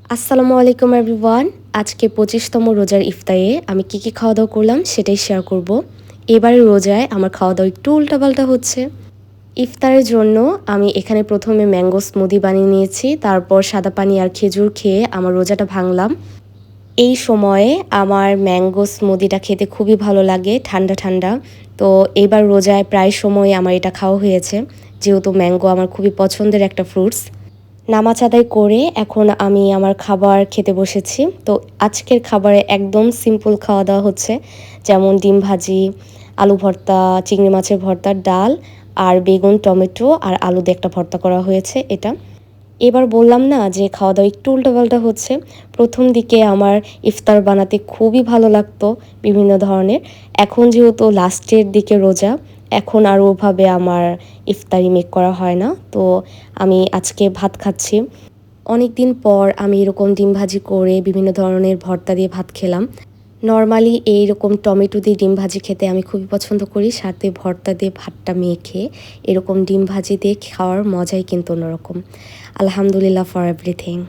আসসালামু আলাইকুম এভরিওয়ান। আজকে ২৫তম রোজার ইফতারে আমি কি খাওয়া-দাওয়া করলাম সেটাই শেয়ার করব। এবারের রোজায় আমার খাওয়া-দাওয়া একটু উল্টাপাল্টা হচ্ছে। ইফতারের জন্য আমি এখানে ১ম এ ম্যাঙ্গো স্মুদি বানিয়ে নিয়েছি। তারপর সাদা পানি আর খেজুর খেয়ে আমার রোজাটা ভাঙলাম। এই সময়ে আমার ম্যাঙ্গো স্মুদিটা খেতে খুবই ভালো লাগে ঠান্ডা, ঠান্ডা। তো এবার রোজায় প্রায় সময় আমার এটা খাওয়া হয়েছে। যেহেতু ম্যাঙ্গো আমার খুবই পছন্দের একটা ফ্রুটস। নামাজ আদায় করে এখন আমি আমার খাবার খেতে বসেছি। তো আজকের খাবারে একদম সিম্পল খাওয়া-দাওয়া হচ্ছে। যেমন ডিম ভাজি, আলু ভর্তা, চিংড়ি মাছের ভর্তা, ডাল আর বেগুন, টমেটো আর আলু দিয়ে একটা ভর্তা করা হয়েছে এটা। এবার বললাম না যে খাওয়া-দাওয়া একটু উল্টাপাল্টা হচ্ছে। ১ম দিকে আমার ইফতার বানাতে খুবই ভালো লাগতো বিভিন্ন ধরনের। এখন যেহেতু লাস্টের দিকে রোজা, এখন আর ওভাবে আমার ইফতারি মেক করা হয় না। তো আমি আজকে ভাত খাচ্ছি। অনেকদিন পর আমি এরকম ডিম ভাজি করে বিভিন্ন ধরনের ভর্তা দিয়ে ভাত খেলাম। নরমালি এইরকম টমেটো দিয়ে ডিম ভাজি খেতে আমি খুবই পছন্দ করি। সাথে ভর্তা দিয়ে ভাতটা মেখে এরকম ডিম ভাজি দিয়ে খাওয়ার মজাই কিন্তু অন্যরকম। আলহামদুলিল্লাহ ফর এভরিথিং।